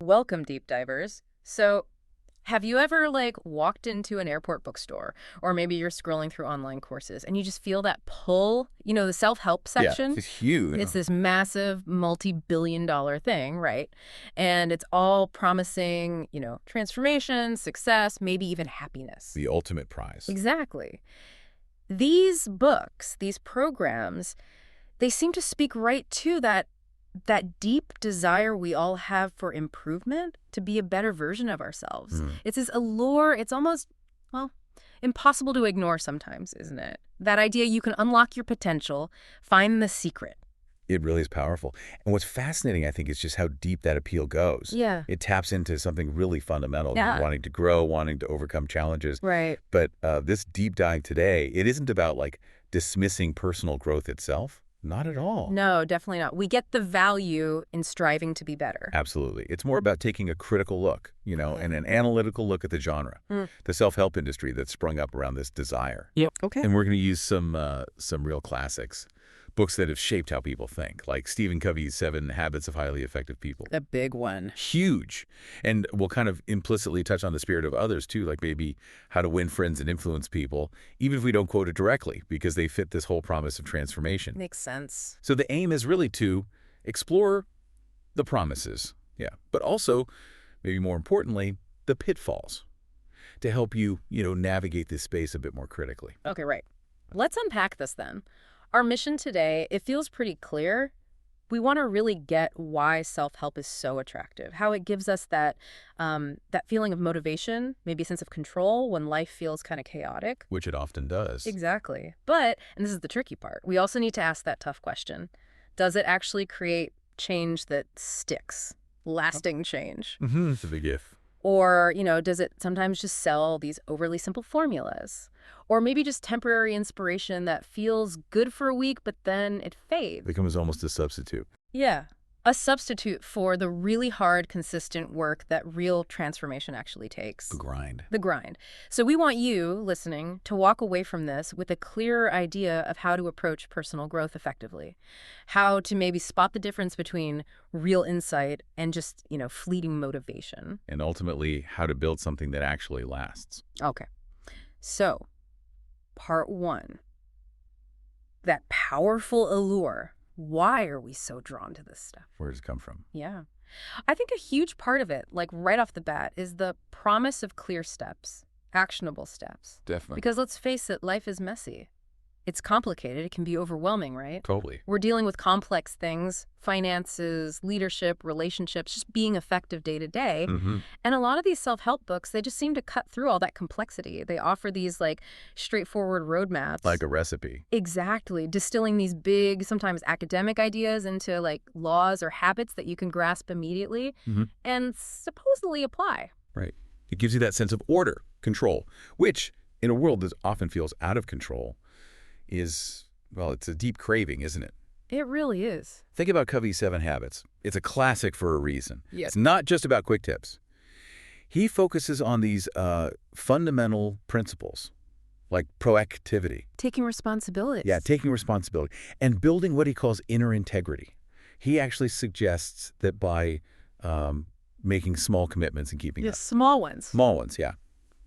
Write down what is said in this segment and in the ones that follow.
Welcome, deep divers. So, have you ever walked into an airport bookstore or maybe you're scrolling through online courses and you just feel that pull, the self-help Yeah, section? it's huge. It's this massive multi-billion dollar thing, right? And it's all promising, transformation, success, maybe even happiness. The ultimate prize. Exactly. These books, these programs, they seem to speak right to that deep desire we all have for improvement, to be a better version of ourselves. Mm. It's this allure, it's almost, well, impossible to ignore sometimes, isn't it? That idea you can unlock your potential, find the secret. It really is powerful. And what's fascinating, I think, is just how deep that appeal goes. Yeah. It taps into something really fundamental, Yeah. wanting to grow, wanting to overcome challenges. Right. But this deep dive today, it isn't about dismissing personal growth itself. Not at all. No, definitely not. We get the value in striving to be better. Absolutely. It's more about taking a critical look, and an analytical look at the genre, the self-help industry that's sprung up around this desire. Yep. Okay. And we're going to use some real classics, books that have shaped how people think, like Stephen Covey's 7 Habits of Highly Effective People. The big one. Huge. And we'll kind of implicitly touch on the spirit of others, too, like maybe how to win friends and influence people, even if we don't quote it directly, because they fit this whole promise of transformation. Makes sense. So the aim is really to explore the promises, but also, maybe more importantly, the pitfalls to help you, navigate this space a bit more critically. Okay, right. Let's unpack this then. Our mission today, it feels pretty clear. We want to really get why self-help is so attractive, how it gives us that feeling of motivation, maybe a sense of control when life feels kind of chaotic. Which it often does. Exactly. But, and this is the tricky part, we also need to ask that tough question. Does it actually create change that sticks, lasting change? It's a big if. Or, does it sometimes just sell these overly simple formulas? Or maybe just temporary inspiration that feels good for a week, but then it fades. Becomes almost a substitute. Yeah, a substitute for the really hard, consistent work that real transformation actually takes. The grind. The grind. So we want you, listening, to walk away from this with a clearer idea of how to approach personal growth effectively. How to maybe spot the difference between real insight and just, fleeting motivation. And ultimately, how to build something that actually lasts. Okay. So, part 1. That powerful allure. Why are we so drawn to this stuff? Where does it come from? Yeah. I think a huge part of it, right off the bat, is the promise of clear steps, actionable steps. Definitely. Because let's face it, life is messy. It's complicated. It can be overwhelming, right? Totally. We're dealing with complex things, finances, leadership, relationships, just being effective day to day. And a lot of these self-help books, they just seem to cut through all that complexity. They offer these straightforward roadmaps. Like a recipe. Exactly. Distilling these big, sometimes academic ideas into laws or habits that you can grasp immediately and supposedly apply. Right. It gives you that sense of order, control, which in a world that often feels out of control is, well, it's a deep craving, isn't it? It really is. Think about Covey's 7 Habits. It's a classic for a reason. Yes. It's not just about quick tips. He focuses on these fundamental principles, like proactivity. Taking responsibility. Yeah, taking responsibility. And building what he calls inner integrity. He actually suggests that by making small commitments and keeping Yes, up. small ones. Small ones, yeah.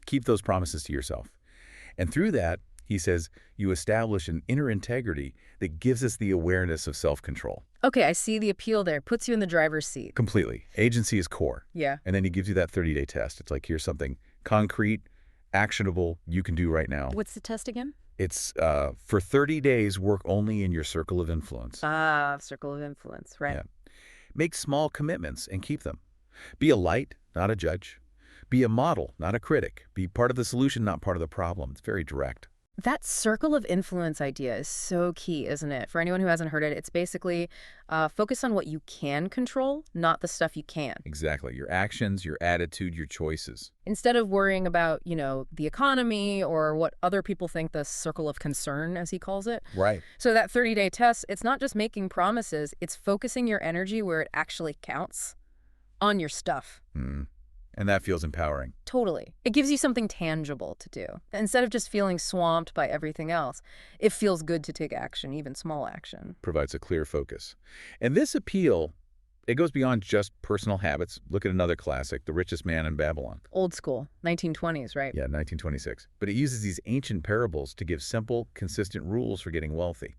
Keep those promises to yourself. And through that, he says, you establish an inner integrity that gives us the awareness of self-control. Okay, I see the appeal there. Puts you in the driver's seat. Completely. Agency is core. Yeah. And then he gives you that 30-day test. It's like, here's something concrete, actionable, you can do right now. What's the test again? It's for 30 days, work only in your circle of influence. Circle of influence, right. Yeah. Make small commitments and keep them. Be a light, not a judge. Be a model, not a critic. Be part of the solution, not part of the problem. It's very direct. That circle of influence idea is so key, isn't it? For anyone who hasn't heard it, it's basically focus on what you can control, not the stuff you can't. Exactly. Your actions, your attitude, your choices. Instead of worrying about, the economy or what other people think, the circle of concern, as he calls it. Right. So that 30-day test, it's not just making promises, it's focusing your energy where it actually counts, on your stuff. And that feels empowering. Totally. It gives you something tangible to do. Instead of just feeling swamped by everything else, it feels good to take action, even small action. Provides a clear focus. And this appeal It goes beyond just personal habits. Look at another classic, The Richest Man in Babylon. Old school, 1920s, right? Yeah, 1926. But it uses these ancient parables to give simple, consistent rules for getting wealthy.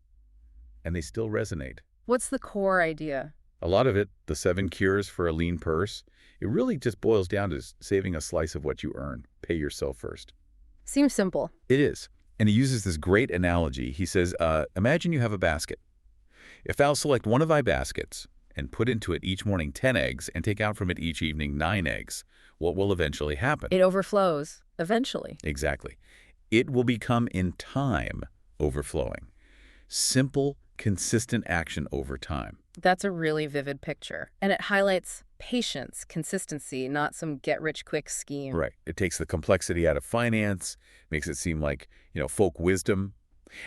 And they still resonate. What's the core idea? A lot of it, the 7 cures for a lean purse, it really just boils down to saving a slice of what you earn. Pay yourself first. Seems simple. It is. And he uses this great analogy. He says, imagine you have a basket. If thou select one of thy baskets and put into it each morning 10 eggs and take out from it each evening 9 eggs, what will eventually happen? It overflows, eventually. Exactly. It will become in time overflowing. Simple, consistent action over time. That's a really vivid picture. And it highlights patience, consistency, not some get-rich-quick scheme. Right. It takes the complexity out of finance, makes it seem like, folk wisdom.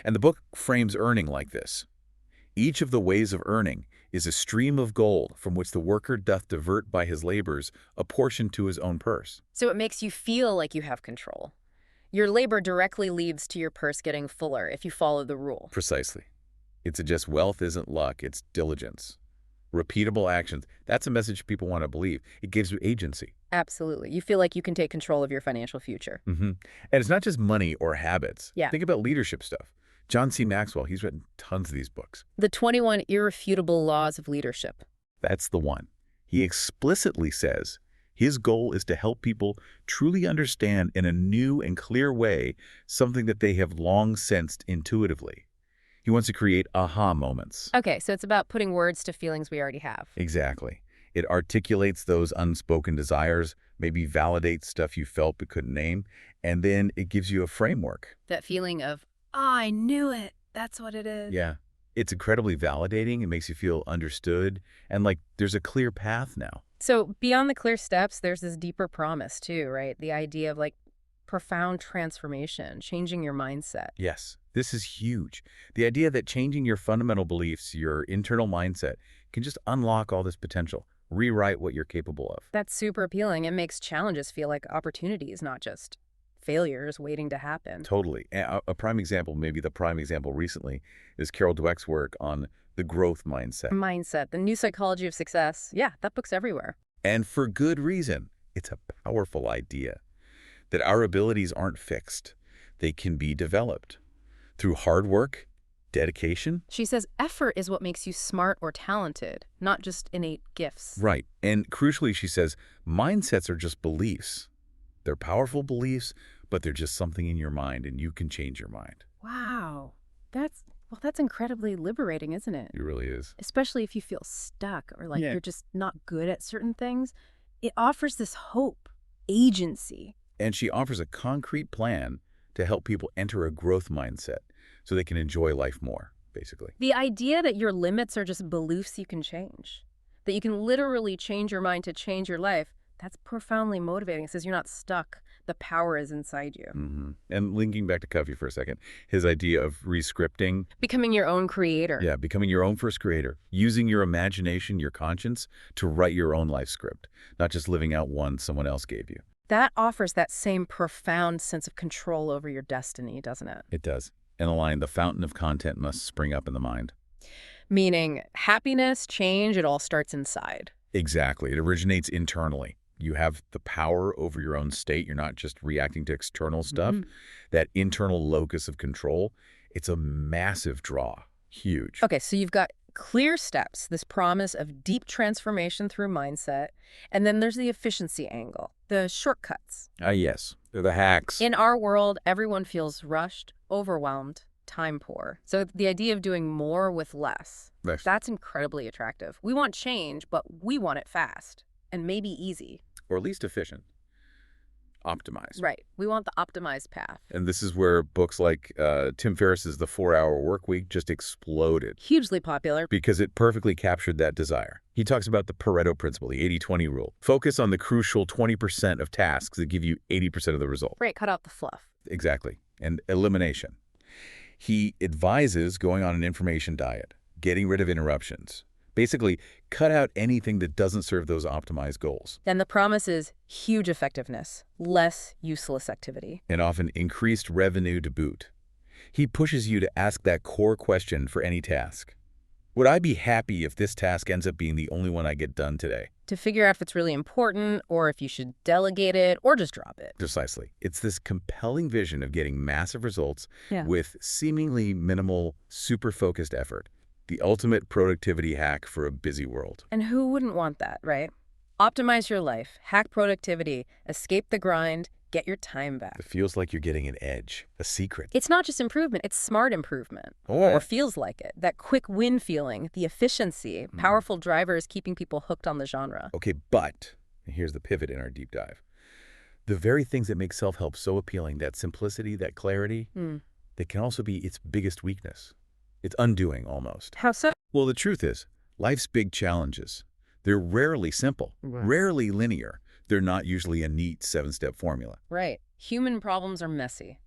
And the book frames earning like this. Each of the ways of earning is a stream of gold from which the worker doth divert by his labors a portion to his own purse. So it makes you feel like you have control. Your labor directly leads to your purse getting fuller if you follow the rule. Precisely. It suggests wealth isn't luck, it's diligence. Repeatable actions. That's a message people want to believe. It gives you agency. Absolutely. You feel like you can take control of your financial future. And it's not just money or habits. Yeah. Think about leadership stuff. John C. Maxwell, he's written tons of these books. The 21 Irrefutable Laws of Leadership. That's the one. He explicitly says his goal is to help people truly understand in a new and clear way something that they have long sensed intuitively. He wants to create aha moments. Okay, so it's about putting words to feelings we already have. Exactly. It articulates those unspoken desires, maybe validates stuff you felt but couldn't name, and then it gives you a framework. That feeling of, oh, I knew it. That's what it is. Yeah. It's incredibly validating. It makes you feel understood and like there's a clear path now. So beyond the clear steps, there's this deeper promise too, right? The idea of like profound transformation, changing your mindset. Yes, this is huge. The idea that changing your fundamental beliefs, your internal mindset, can just unlock all this potential, rewrite what you're capable of. That's super appealing. It makes challenges feel like opportunities, not just failures waiting to happen. Totally. A prime example, maybe the prime example recently, is Carol Dweck's work on the growth mindset. Mindset, the new psychology of success. Yeah, that book's everywhere. And for good reason. It's a powerful idea that our abilities aren't fixed. They can be developed through hard work, dedication. She says effort is what makes you smart or talented, not just innate gifts. Right. And crucially, she says, mindsets are just beliefs. They're powerful beliefs, but they're just something in your mind, and you can change your mind. Wow. That's incredibly liberating, isn't it? It really is. Especially if you feel stuck or like you're just not good at certain things. It offers this hope, agency. And she offers a concrete plan to help people enter a growth mindset so they can enjoy life more, basically. The idea that your limits are just beliefs you can change, that you can literally change your mind to change your life, that's profoundly motivating. It says you're not stuck. The power is inside you. And linking back to Covey for a second, his idea of rescripting. Becoming your own creator. Yeah, becoming your own first creator. Using your imagination, your conscience, to write your own life script, not just living out one someone else gave you. That offers that same profound sense of control over your destiny, doesn't it? It does. And the line, the fountain of content must spring up in the mind. Meaning happiness, change, it all starts inside. Exactly. It originates internally. You have the power over your own state. You're not just reacting to external stuff. That internal locus of control, it's a massive draw. Huge. Okay, so you've got clear steps, this promise of deep transformation through mindset, and then there's the efficiency angle, the shortcuts. Yes. They're the hacks. In our world, everyone feels rushed, overwhelmed, time poor. So the idea of doing more with less, that's incredibly attractive. We want change, but we want it fast and maybe easy. Or at least efficient. Optimized. Right. We want the optimized path. And this is where books like Tim Ferriss's The 4-Hour Workweek just exploded. Hugely popular. Because it perfectly captured that desire. He talks about the Pareto principle, the 80-20 rule. Focus on the crucial 20% of tasks that give you 80% of the result. Right, cut out the fluff. Exactly. And elimination. He advises going on an information diet, getting rid of interruptions. Basically, cut out anything that doesn't serve those optimized goals. And the promise is huge effectiveness, less useless activity. And often increased revenue to boot. He pushes you to ask that core question for any task. Would I be happy if this task ends up being the only one I get done today? To figure out if it's really important or if you should delegate it or just drop it. Precisely. It's this compelling vision of getting massive results Yeah. with seemingly minimal, super-focused effort. The ultimate productivity hack for a busy world. And who wouldn't want that, right? Optimize your life, hack productivity, escape the grind, get your time back. It feels like you're getting an edge, a secret. It's not just improvement, it's smart improvement. Oh, Or feels like it. That quick win feeling, the efficiency, powerful drivers keeping people hooked on the genre. okay, but here's the pivot in our deep dive. The very things that make self-help so appealing, that simplicity, that clarity, that can also be its biggest weakness. It's undoing, almost. How so? Well, the truth is, life's big challenges, they're rarely simple, rarely linear. They're not usually a neat seven-step formula. Right. Human problems are messy,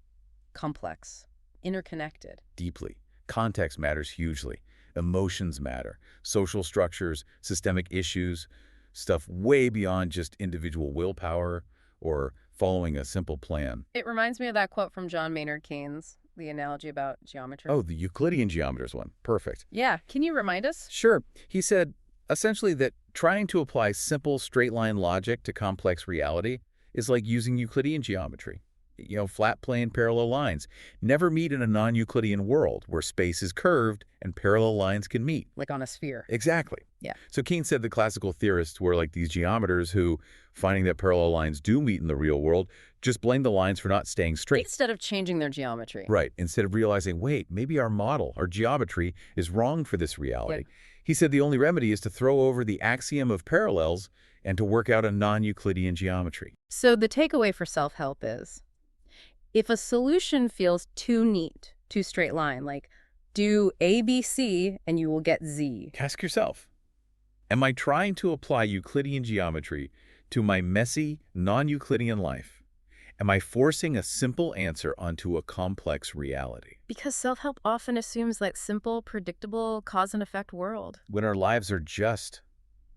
complex, interconnected. Deeply. Context matters hugely. Emotions matter. Social structures, systemic issues, stuff way beyond just individual willpower or following a simple plan. It reminds me of that quote from John Maynard Keynes, the analogy about geometry. Oh, the Euclidean geometers one. Perfect. Yeah. Can you remind us? Sure. He said, essentially, that trying to apply simple straight-line logic to complex reality is like using Euclidean geometry. You know, flat plane parallel lines never meet in a non-Euclidean world where space is curved and parallel lines can meet. Like on a sphere. Exactly. Yeah. So Keynes said the classical theorists were like these geometers who, finding that parallel lines do meet in the real world, just blame the lines for not staying straight. Instead of changing their geometry. Right. Instead of realizing, wait, maybe our model, our geometry, is wrong for this reality. He said the only remedy is to throw over the axiom of parallels and to work out a non-Euclidean geometry. So the takeaway for self-help is, if a solution feels too neat, too straight line, like do A, B, C, and you will get Z. Ask yourself, am I trying to apply Euclidean geometry to my messy, non-Euclidean life? Am I forcing a simple answer onto a complex reality? Because self-help often assumes that simple, predictable, cause and effect world. When our lives are just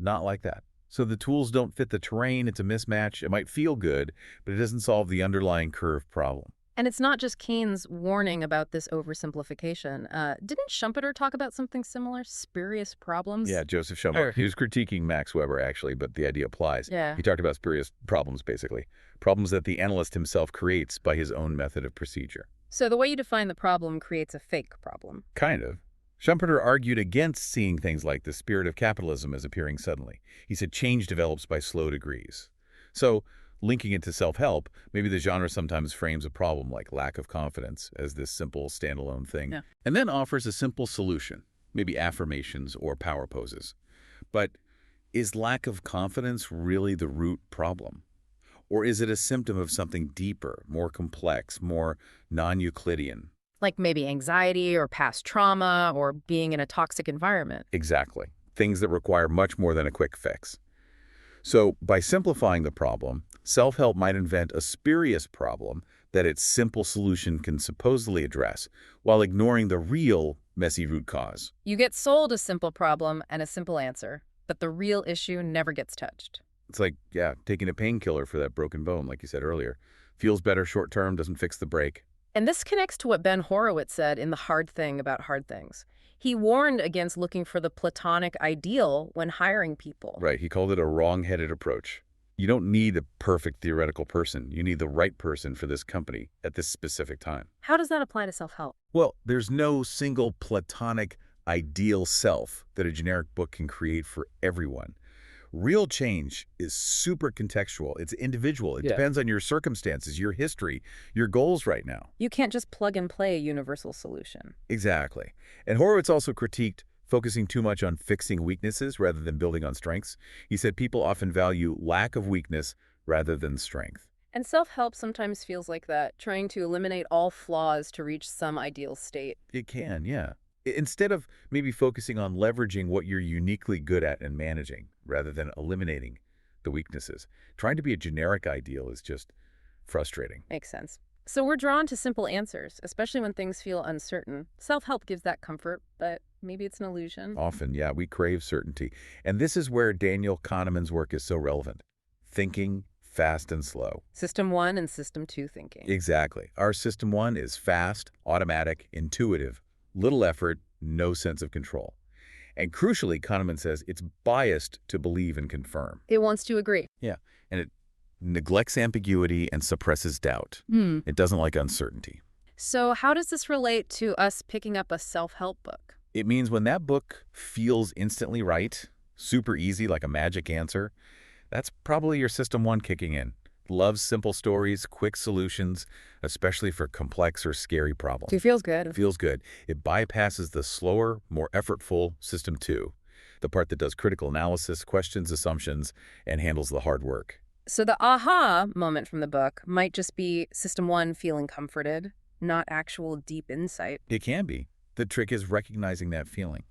not like that. So the tools don't fit the terrain, it's a mismatch. It might feel good, but it doesn't solve the underlying curve problem. And it's not just Keynes' warning about this oversimplification. Didn't Schumpeter talk about something similar? Spurious problems? Yeah, Joseph Schumpeter. He was critiquing Max Weber, actually, but the idea applies. Yeah. He talked about spurious problems, basically. Problems that the analyst himself creates by his own method of procedure. So the way you define the problem creates a fake problem. Kind of. Schumpeter argued against seeing things like the spirit of capitalism as appearing suddenly. He said change develops by slow degrees. So, linking it to self-help, maybe the genre sometimes frames a problem like lack of confidence as this simple standalone thing, and then offers a simple solution, maybe affirmations or power poses. But is lack of confidence really the root problem? Or is it a symptom of something deeper, more complex, more non-Euclidean? Like maybe anxiety or past trauma or being in a toxic environment. Exactly. Things that require much more than a quick fix. So, by simplifying the problem, self-help might invent a spurious problem that its simple solution can supposedly address, while ignoring the real messy root cause. You get sold a simple problem and a simple answer, but the real issue never gets touched. It's like, yeah, taking a painkiller for that broken bone, like you said earlier. Feels better short-term, doesn't fix the break. And this connects to what Ben Horowitz said in The Hard Thing About Hard Things. He warned against looking for the platonic ideal when hiring people. Right, he called it a wrong-headed approach. You don't need a perfect theoretical person. You need the right person for this company at this specific time. How does that apply to self-help? Well, there's no single platonic ideal self that a generic book can create for everyone. Real change is super contextual. It's individual. It depends on your circumstances, your history, your goals right now. You can't just plug and play a universal solution. Exactly. And Horowitz also critiqued focusing too much on fixing weaknesses rather than building on strengths. He said people often value lack of weakness rather than strength. And self-help sometimes feels like that, trying to eliminate all flaws to reach some ideal state. It can, yeah. Instead of maybe focusing on leveraging what you're uniquely good at and managing, rather than eliminating the weaknesses. Trying to be a generic ideal is just frustrating. Makes sense. So we're drawn to simple answers, especially when things feel uncertain. Self-help gives that comfort, but maybe it's an illusion. Often, yeah, we crave certainty. And this is where Daniel Kahneman's work is so relevant. Thinking fast and slow. System 1 and System 2 thinking. Exactly. Our System 1 is fast, automatic, intuitive, little effort, no sense of control. And crucially, Kahneman says it's biased to believe and confirm. It wants to agree. Yeah, and it neglects ambiguity and suppresses doubt. Hmm. It doesn't like uncertainty. So how does this relate to us picking up a self-help book? It means when that book feels instantly right, super easy, like a magic answer, that's probably your System 1 kicking in. Loves simple stories, quick solutions, especially for complex or scary problems. It feels good. Feels good. It bypasses the slower, more effortful System 2, the part that does critical analysis, questions assumptions, and handles the hard work. So the aha moment from the book might just be System 1 feeling comforted, not actual deep insight. It can be. The trick is recognizing that feeling.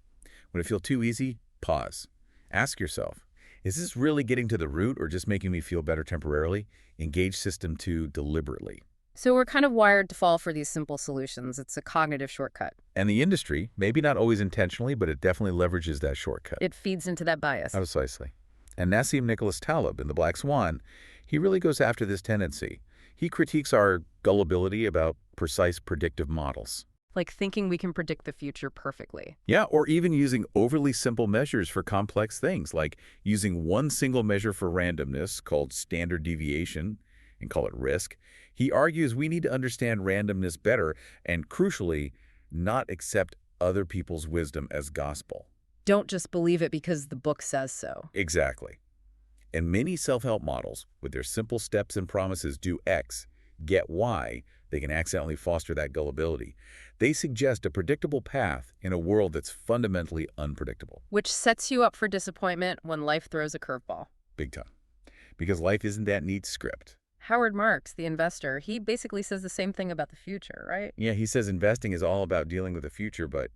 When it feels too easy, pause. Ask yourself, is this really getting to the root or just making me feel better temporarily? Engage System 2 deliberately. So we're kind of wired to fall for these simple solutions. It's a cognitive shortcut. And the industry, maybe not always intentionally, but it definitely leverages that shortcut. It feeds into that bias. Precisely. And Nassim Nicholas Taleb in The Black Swan, he really goes after this tendency. He critiques our gullibility about precise predictive models. Like thinking we can predict the future perfectly. Yeah, or even using overly simple measures for complex things, like using one single measure for randomness called standard deviation and call it risk. He argues we need to understand randomness better and, crucially, not accept other people's wisdom as gospel. Don't just believe it because the book says so. Exactly. And many self-help models, with their simple steps and promises, do X, get Y, they can accidentally foster that gullibility. They suggest a predictable path in a world that's fundamentally unpredictable. Which sets you up for disappointment when life throws a curveball. Big time. Because life isn't that neat script. Howard Marks, the investor, he basically says the same thing about the future, right? Yeah, he says investing is all about dealing with the future, but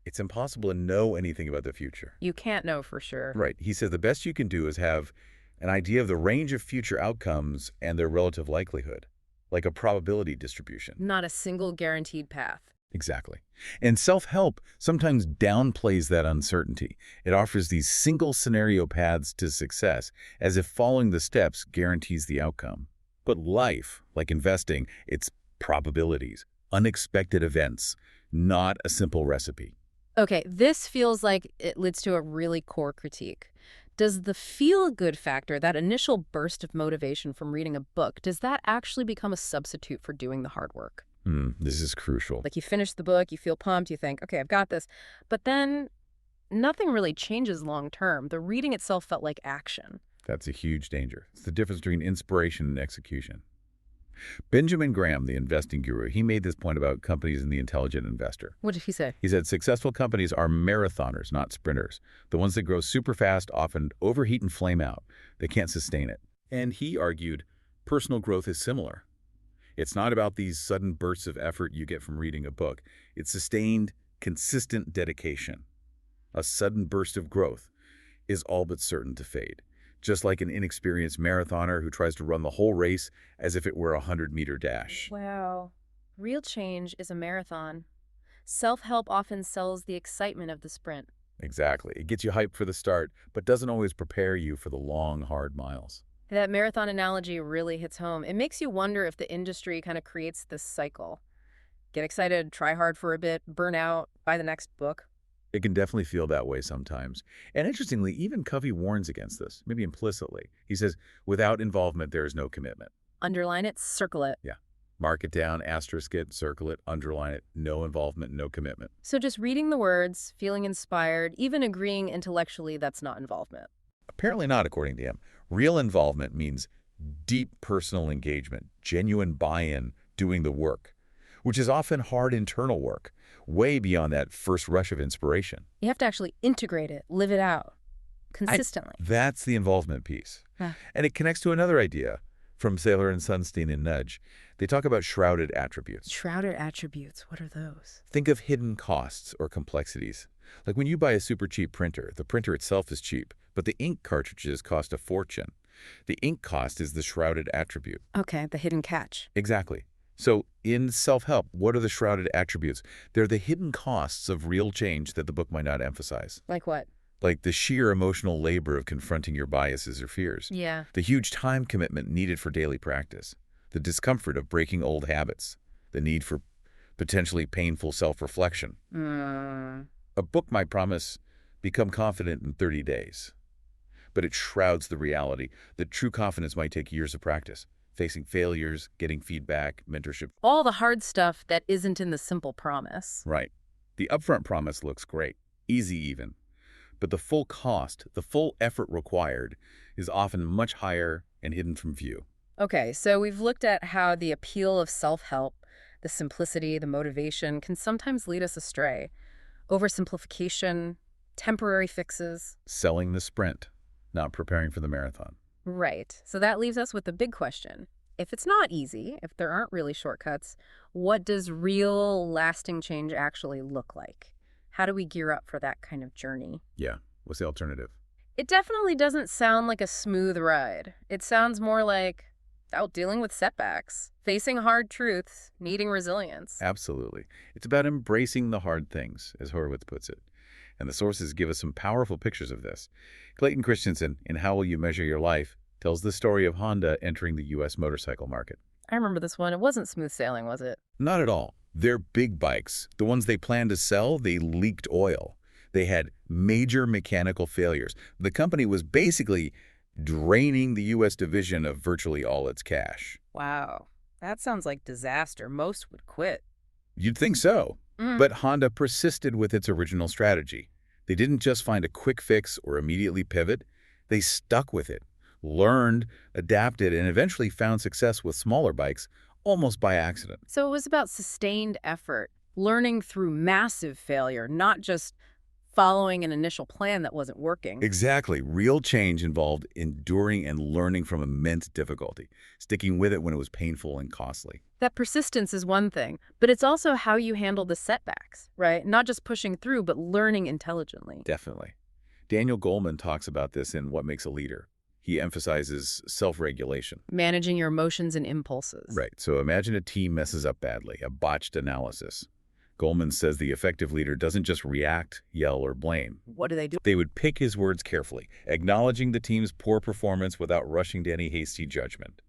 it's impossible to know anything about the future. You can't know for sure. Right. He says the best you can do is have an idea of the range of future outcomes and their relative likelihood, like a probability distribution. Not a single guaranteed path. Exactly. And self-help sometimes downplays that uncertainty. It offers these single scenario paths to success, as if following the steps guarantees the outcome. But life, like investing, it's probabilities, unexpected events, not a simple recipe. Okay, this feels like it leads to a really core critique. Does the feel-good factor, that initial burst of motivation from reading a book, does that actually become a substitute for doing the hard work? This is crucial. Like you finish the book, you feel pumped, you think, okay, I've got this. But then nothing really changes long term. The reading itself felt like action. That's a huge danger. It's the difference between inspiration and execution. Benjamin Graham, the investing guru, he made this point about companies and the intelligent investor. What did he say? He said successful companies are marathoners, not sprinters. The ones that grow super fast often overheat and flame out. They can't sustain it. And he argued personal growth is similar. It's not about these sudden bursts of effort you get from reading a book. It's sustained, consistent dedication. A sudden burst of growth is all but certain to fade. Just like an inexperienced marathoner who tries to run the whole race as if it were a 100-meter dash. Wow. Real change is a marathon. Self-help often sells the excitement of the sprint. Exactly. It gets you hyped for the start, but doesn't always prepare you for the long, hard miles. That marathon analogy really hits home. It makes you wonder if the industry kind of creates this cycle. Get excited, try hard for a bit, burn out, buy the next book. It can definitely feel that way sometimes. And interestingly, even Covey warns against this, maybe implicitly. He says, without involvement, there is no commitment. Underline it, circle it. Yeah. Mark it down, asterisk it, circle it, underline it. No involvement, no commitment. So just reading the words, feeling inspired, even agreeing intellectually, that's not involvement. Apparently not, according to him. Real involvement means deep personal engagement, genuine buy-in, doing the work, which is often hard internal work, way beyond that first rush of inspiration. You have to actually integrate it, live it out, consistently. That's the involvement piece. Huh. And it connects to another idea from Saylor and Sunstein in Nudge. They talk about shrouded attributes. Shrouded attributes, what are those? Think of hidden costs or complexities. Like when you buy a super cheap printer, the printer itself is cheap, but the ink cartridges cost a fortune. The ink cost is the shrouded attribute. Okay, the hidden catch. Exactly. So in self-help, what are the shrouded attributes? They're the hidden costs of real change that the book might not emphasize. Like what? Like the sheer emotional labor of confronting your biases or fears. Yeah. The huge time commitment needed for daily practice. The discomfort of breaking old habits. The need for potentially painful self-reflection. A book might promise become confident in 30 days. But it shrouds the reality that true confidence might take years of practice, facing failures, getting feedback, mentorship. All the hard stuff that isn't in the simple promise. Right. The upfront promise looks great, easy even. But the full cost, the full effort required, is often much higher and hidden from view. Okay, so we've looked at how the appeal of self-help, the simplicity, the motivation can sometimes lead us astray. Oversimplification, temporary fixes. Selling the sprint, not preparing for the marathon. Right. So that leaves us with the big question. If it's not easy, if there aren't really shortcuts, what does real lasting change actually look like? How do we gear up for that kind of journey? Yeah. What's the alternative? It definitely doesn't sound like a smooth ride. It sounds more like out dealing with setbacks, facing hard truths, needing resilience. Absolutely. It's about embracing the hard things, as Horowitz puts it. And the sources give us some powerful pictures of this. Clayton Christensen, in How Will You Measure Your Life, tells the story of Honda entering the U.S. motorcycle market. I remember this one. It wasn't smooth sailing, was it? Not at all. Their big bikes, the ones they planned to sell, they leaked oil. They had major mechanical failures. The company was basically draining the U.S. division of virtually all its cash. Wow. That sounds like disaster. Most would quit. You'd think so. But Honda persisted with its original strategy. They didn't just find a quick fix or immediately pivot. They stuck with it, learned, adapted, and eventually found success with smaller bikes almost by accident. So it was about sustained effort, learning through massive failure, not just following an initial plan that wasn't working. Exactly. Real change involved enduring and learning from immense difficulty, sticking with it when it was painful and costly. That persistence is one thing, but it's also how you handle the setbacks, right? Not just pushing through, but learning intelligently. Definitely. Daniel Goleman talks about this in What Makes a Leader. He emphasizes self-regulation. Managing your emotions and impulses. Right. So imagine a team messes up badly, a botched analysis. Goleman says the effective leader doesn't just react, yell, or blame. What do? They would pick his words carefully, acknowledging the team's poor performance without rushing to any hasty judgment.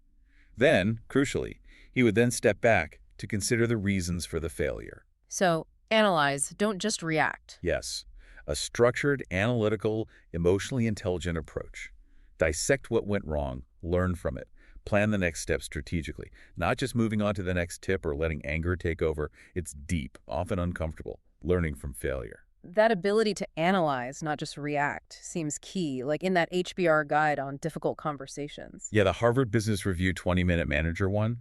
Then, crucially, he would then step back to consider the reasons for the failure. So, analyze, don't just react. Yes, a structured, analytical, emotionally intelligent approach. Dissect what went wrong, learn from it, plan the next step strategically, not just moving on to the next tip or letting anger take over. It's deep, often uncomfortable, learning from failure. That ability to analyze, not just react, seems key, like in that HBR guide on difficult conversations. Yeah, the Harvard Business Review 20-minute manager one,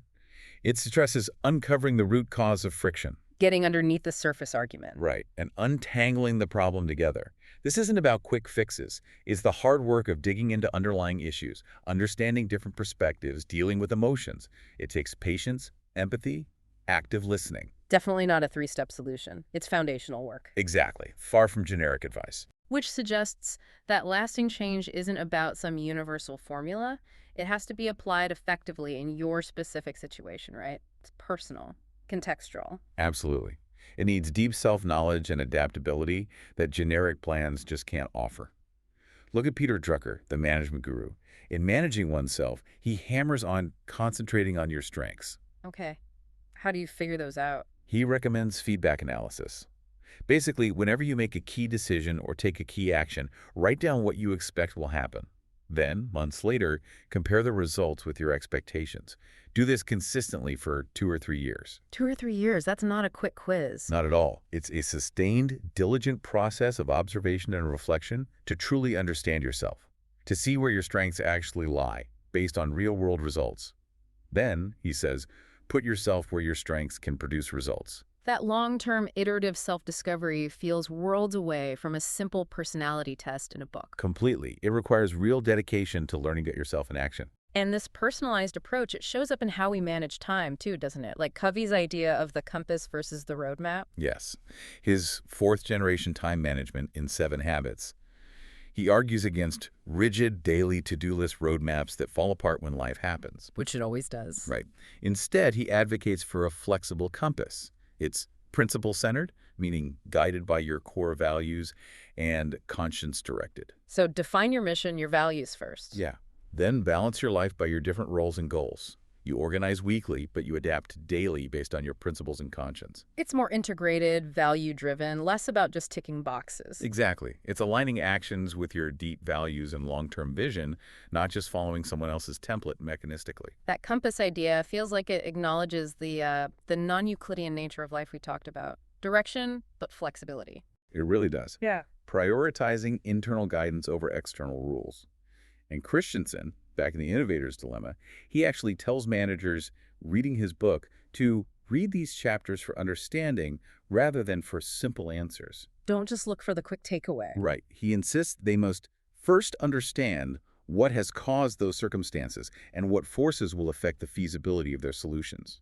it stresses uncovering the root cause of friction. Getting underneath the surface argument. Right, and untangling the problem together. This isn't about quick fixes. It's the hard work of digging into underlying issues, understanding different perspectives, dealing with emotions. It takes patience, empathy, active listening. Definitely not a three-step solution. It's foundational work. Exactly, far from generic advice. Which suggests that lasting change isn't about some universal formula. It has to be applied effectively in your specific situation, right? It's personal, contextual. Absolutely. It needs deep self-knowledge and adaptability that generic plans just can't offer. Look at Peter Drucker, the management guru. In managing oneself, he hammers on concentrating on your strengths. Okay. How do you figure those out? He recommends feedback analysis. Basically, whenever you make a key decision or take a key action, write down what you expect will happen. Then, months later, compare the results with your expectations. Do this consistently for 2 or 3 years. 2 or 3 years, that's not a quick quiz. Not at all. It's a sustained, diligent process of observation and reflection to truly understand yourself, to see where your strengths actually lie, based on real-world results. Then, he says, put yourself where your strengths can produce results. That long-term iterative self-discovery feels worlds away from a simple personality test in a book. Completely. It requires real dedication to learning to get yourself in action. And this personalized approach, it shows up in how we manage time too, doesn't it? Like Covey's idea of the compass versus the roadmap. Yes. His fourth-generation time management in 7 Habits. He argues against rigid daily to-do list roadmaps that fall apart when life happens. Which it always does. Right. Instead, he advocates for a flexible compass. It's principle-centered, meaning guided by your core values, and conscience-directed. So define your mission, your values first. Yeah. Then balance your life by your different roles and goals. You organize weekly, but you adapt daily based on your principles and conscience. It's more integrated, value-driven, less about just ticking boxes. Exactly. It's aligning actions with your deep values and long-term vision, not just following someone else's template mechanistically. That compass idea feels like it acknowledges the non-Euclidean nature of life we talked about. Direction, but flexibility. It really does. Yeah. Prioritizing internal guidance over external rules. And Christensen, back in The Innovator's Dilemma, he actually tells managers reading his book to read these chapters for understanding rather than for simple answers. Don't just look for the quick takeaway. Right. He insists they must first understand what has caused those circumstances and what forces will affect the feasibility of their solutions.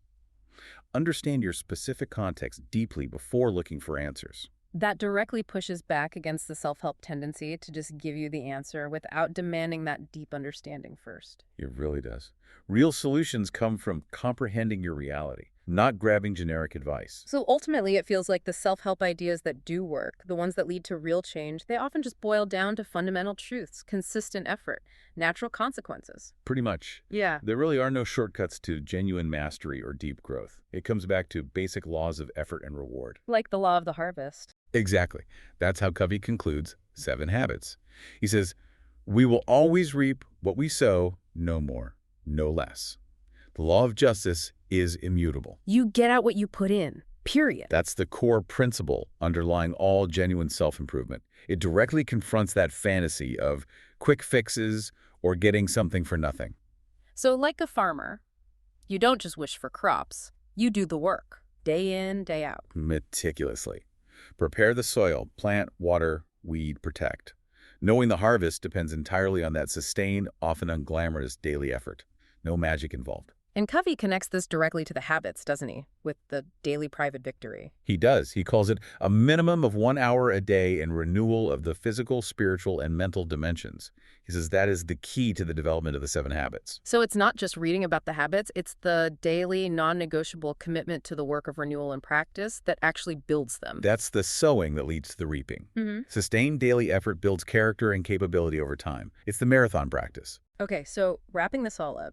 Understand your specific context deeply before looking for answers. That directly pushes back against the self-help tendency to just give you the answer without demanding that deep understanding first. It really does. Real solutions come from comprehending your reality, not grabbing generic advice. So ultimately, it feels like the self-help ideas that do work, the ones that lead to real change, they often just boil down to fundamental truths, consistent effort, natural consequences. Pretty much. Yeah. There really are no shortcuts to genuine mastery or deep growth. It comes back to basic laws of effort and reward. Like the law of the harvest. Exactly. That's how Covey concludes 7 Habits. He says, "We will always reap what we sow, no more, no less. The law of justice is immutable." You get out what you put in, period. That's the core principle underlying all genuine self-improvement. It directly confronts that fantasy of quick fixes or getting something for nothing. So like a farmer, you don't just wish for crops. You do the work, day in, day out. Meticulously. Prepare the soil, plant, water, weed, protect. Knowing the harvest depends entirely on that sustained, often unglamorous daily effort. No magic involved. And Covey connects this directly to the habits, doesn't he? With the daily private victory. He does. He calls it a minimum of 1 hour a day in renewal of the physical, spiritual, and mental dimensions. He says that is the key to the development of the 7 habits. So it's not just reading about the habits, it's the daily, non-negotiable commitment to the work of renewal and practice that actually builds them. That's the sowing that leads to the reaping. Sustained daily effort builds character and capability over time. It's the marathon practice. Okay, so wrapping this all up,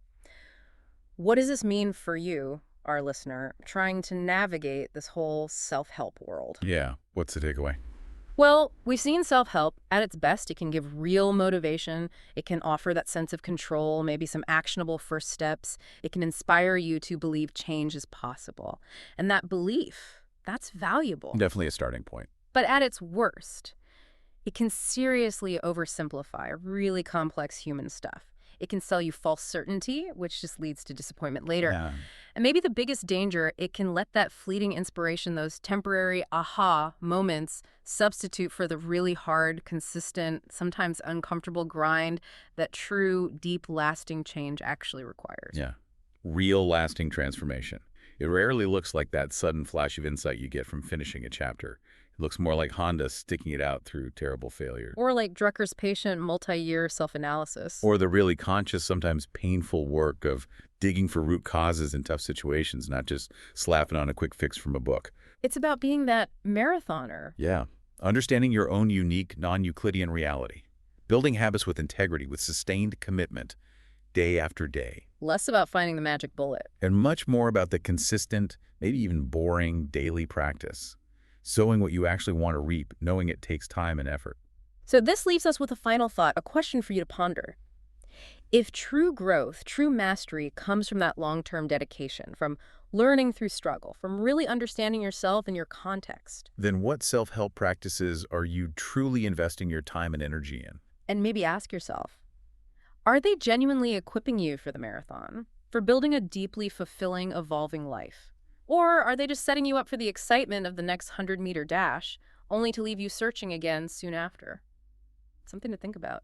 what does this mean for you, our listener, trying to navigate this whole self-help world? Yeah. What's the takeaway? Well, we've seen self-help. At its best, it can give real motivation. It can offer that sense of control, maybe some actionable first steps. It can inspire you to believe change is possible. And that belief, that's valuable. Definitely a starting point. But at its worst, it can seriously oversimplify really complex human stuff. It can sell you false certainty, which just leads to disappointment later. Yeah. And maybe the biggest danger, it can let that fleeting inspiration, those temporary aha moments, substitute for the really hard, consistent, sometimes uncomfortable grind that true, deep, lasting change actually requires. Yeah. Real lasting transformation. It rarely looks like that sudden flash of insight you get from finishing a chapter. It looks more like Honda sticking it out through terrible failure. Or like Drucker's patient multi-year self-analysis. Or the really conscious, sometimes painful work of digging for root causes in tough situations, not just slapping on a quick fix from a book. It's about being that marathoner. Yeah. Understanding your own unique, non-Euclidean reality. Building habits with integrity, with sustained commitment, day after day. Less about finding the magic bullet. And much more about the consistent, maybe even boring, daily practice. Sowing what you actually want to reap, knowing it takes time and effort. So this leaves us with a final thought, a question for you to ponder. If true growth, true mastery comes from that long-term dedication, from learning through struggle, from really understanding yourself and your context, Then what self-help practices are you truly investing your time and energy in? and maybe ask yourself, are they genuinely equipping you for the marathon, for building a deeply fulfilling, evolving life? Or are they just setting you up for the excitement of the next 100-meter dash, only to leave you searching again soon after? Something to think about.